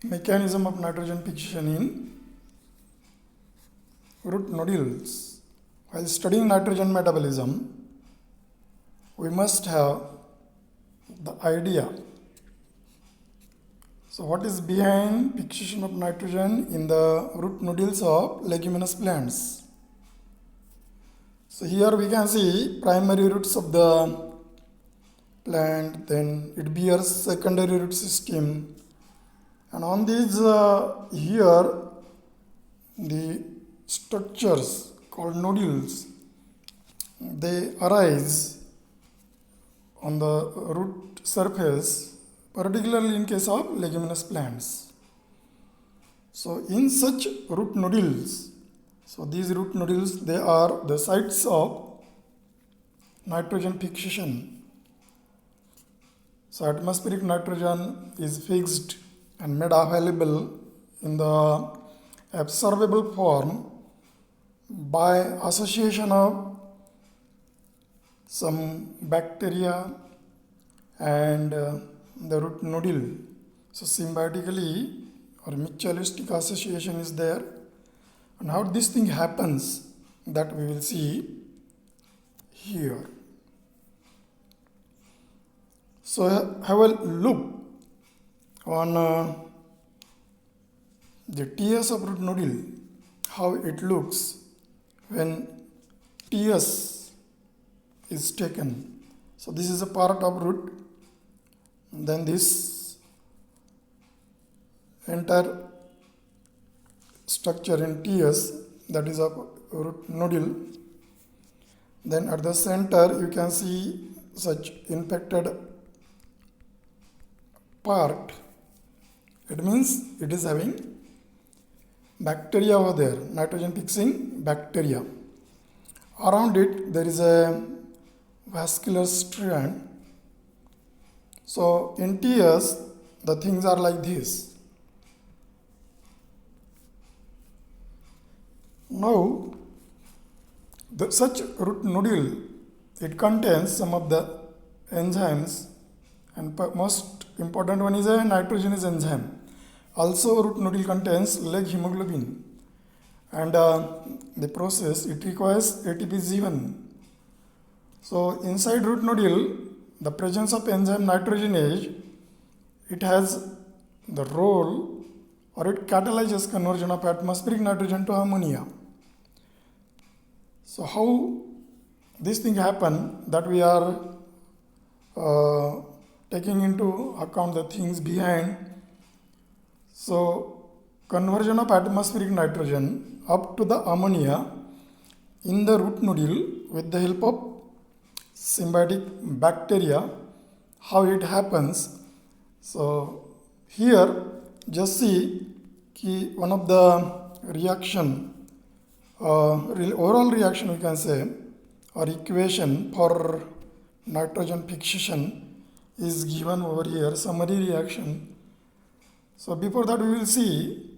Mechanism of nitrogen fixation in root nodules. While studying nitrogen metabolism, we must have the idea. So what is behind fixation of nitrogen in the root nodules of leguminous plants? So here we can see primary roots of the plant, then it bears secondary root system, and on these here the structures called nodules, they arise on the root surface, particularly in case of leguminous plants. So in such root nodules, so these root nodules, they are the sites of nitrogen fixation. So atmospheric nitrogen is fixed and made available in the absorbable form by association of some bacteria and the root nodule. So symbiotically or mutualistic association is there, and how this thing happens, that we will see here. So have a look on the TS of root nodule, how it looks when TS is taken. So this is a part of root, then this entire structure in TS, that is a root nodule. Then at the center you can see such infected part. It means it is having bacteria over there, nitrogen fixing bacteria. Around it there is a vascular strand. So in TS the things are like this. Now such root nodule, it contains some of the enzymes, and most important one is a nitrogenase enzyme. Also root nodule contains leg hemoglobin, and the process, it requires ATPase1. So inside root nodule, the presence of enzyme nitrogenase, it has the role, or it catalyzes conversion of atmospheric nitrogen to ammonia. So how this thing happen, that we are taking into account the things behind. So conversion of atmospheric nitrogen up to the ammonia in the root nodule with the help of symbiotic bacteria, how it happens. So here just see one of the reaction, overall reaction we can say, or equation for nitrogen fixation is given over here, summary reaction. So before that we will see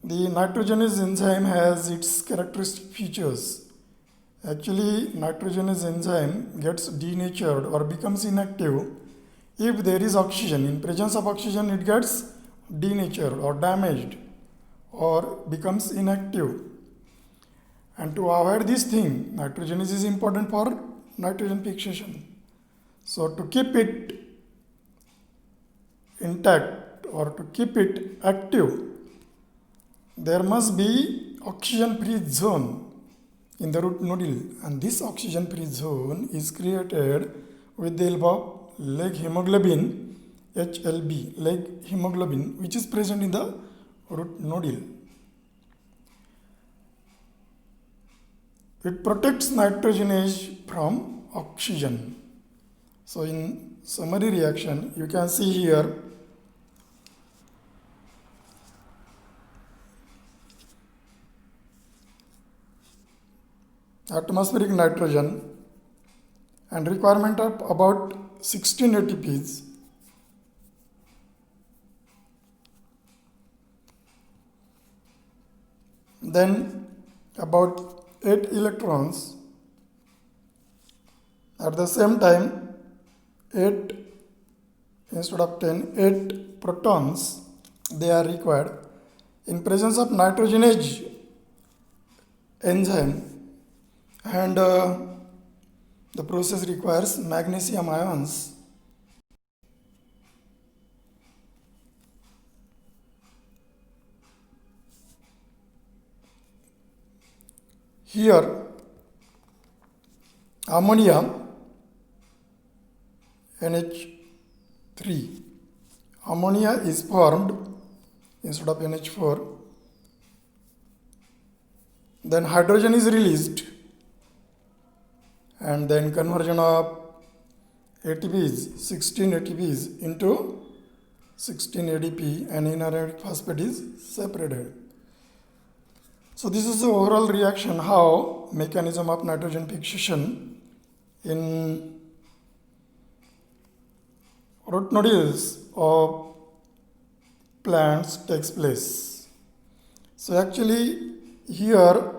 the nitrogenase enzyme has its characteristic features. Actually nitrogenase enzyme gets denatured or becomes inactive if there is oxygen. In presence of oxygen it gets denatured or damaged or becomes inactive. And to avoid this thing, nitrogenase is important for nitrogen fixation. So to keep it intact or to keep it active, there must be oxygen-free zone in the root nodule, and this oxygen-free zone is created with the help of leg hemoglobin, HLB, leg hemoglobin, which is present in the root nodule. It protects nitrogenase from oxygen. So in summary reaction, you can see here atmospheric nitrogen and requirement of about 16 ATPs. Then about 8 electrons. At the same time 8 instead of 10, 8 protons they are required. In presence of nitrogenase enzyme, and the process requires magnesium ions. Here, ammonia NH3. Ammonia is formed instead of NH4. Then hydrogen is released, and then conversion of ATPs, 16 ATPs into 16 ADP, and inorganic phosphate is separated. So this is the overall reaction, how mechanism of nitrogen fixation in root nodules of plants takes place. So actually here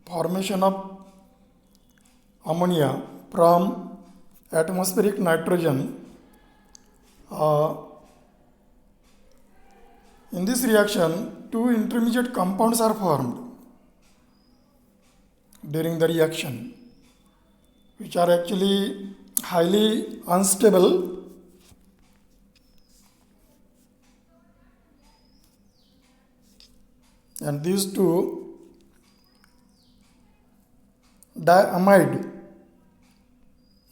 formation of ammonia from atmospheric nitrogen, in this reaction, two intermediate compounds are formed during the reaction, which are actually highly unstable and these two diamide,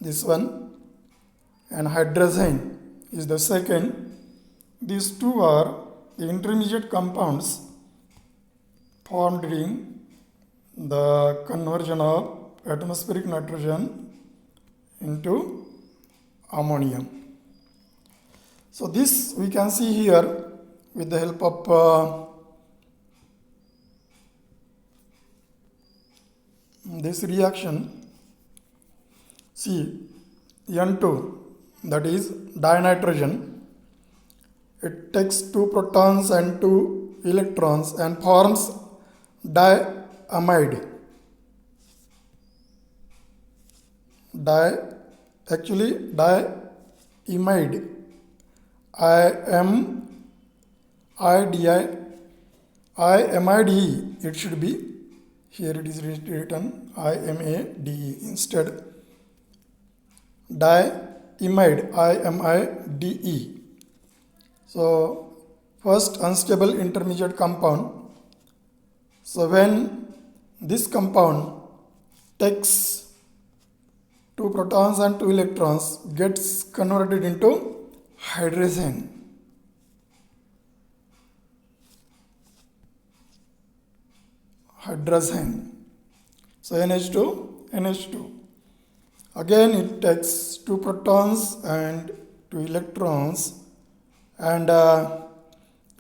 this one, and hydrazine is the second. These two are the intermediate compounds formed during the conversion of atmospheric nitrogen into ammonium. So this we can see here with the help of this reaction. See, N2, that is dinitrogen, it takes two protons and two electrons and forms diamide. Diamide. IMIDE, it should be, here it is written IMADE instead. Diamide, IMIDE. So first unstable intermediate compound. So when this compound takes two protons and two electrons, gets converted into hydrazine. So NH2. Again it takes two protons and two electrons and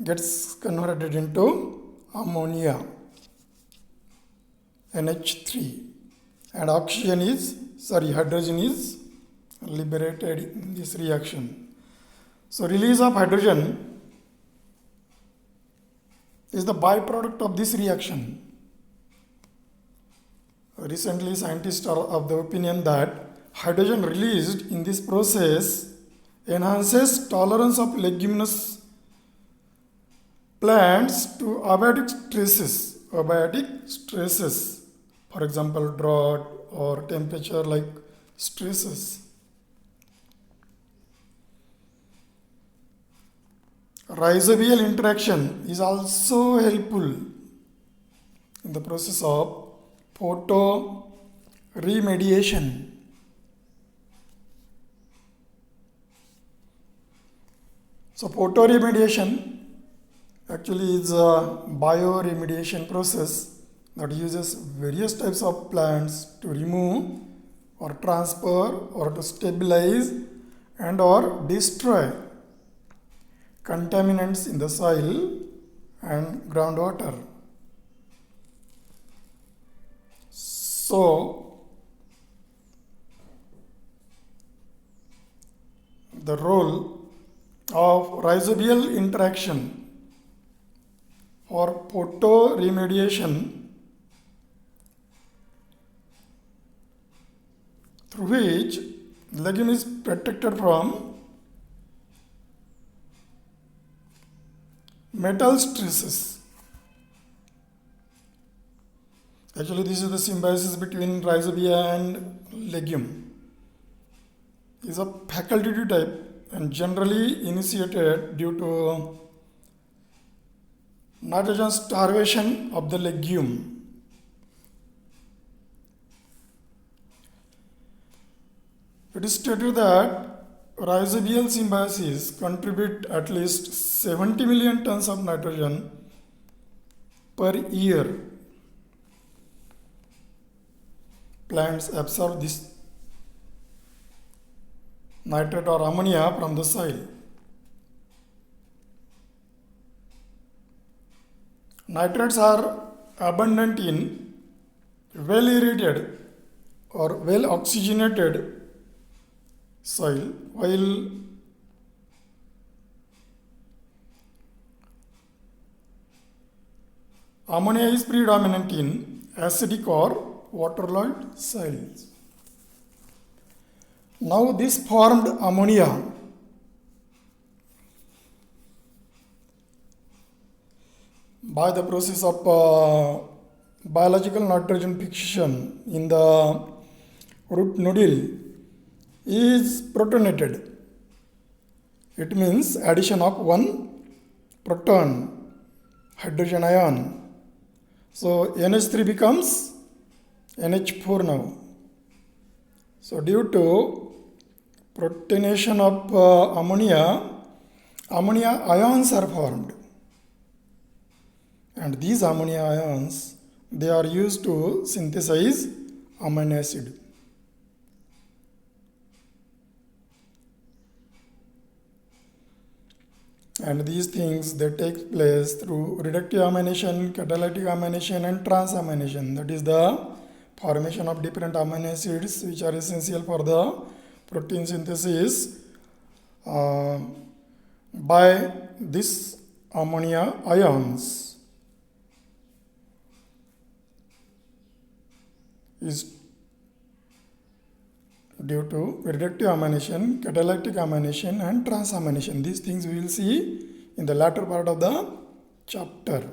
gets converted into ammonia, NH3, and hydrogen is liberated in this reaction. So release of hydrogen is the byproduct of this reaction. Recently, scientists are of the opinion that hydrogen released in this process enhances tolerance of leguminous plants to abiotic stresses, for example, drought or temperature like stresses. Rhizobial interaction is also helpful in the process of photoremediation. So photoremediation actually is a bioremediation process that uses various types of plants to remove or transfer or to stabilize and or destroy contaminants in the soil and groundwater. So the role of rhizobial interaction for photoremediation, through which legume is protected from metal stresses. Actually, this is the symbiosis between rhizobia and legume. Is a facultative type and generally initiated due to nitrogen starvation of the legume. It is stated that rhizobial symbiosis contribute at least 70 million tons of nitrogen per year. Plants absorb this nitrate or ammonia from the soil. Nitrates are abundant in well aerated or well oxygenated soil, while ammonia is predominant in acidic or water-logged soils. Now this formed ammonia by the process of biological nitrogen fixation in the root nodule is protonated. It means addition of one proton, hydrogen ion. So NH3 becomes NH4 now. So due to protonation of ammonia ions are formed. And these ammonia ions, they are used to synthesize amino acid. And these things, they take place through reductive amination, catalytic amination and transamination. That is the formation of different amino acids which are essential for the protein synthesis by this ammonia ions is due to reductive amination, catalytic amination and transamination. These things we will see in the latter part of the chapter.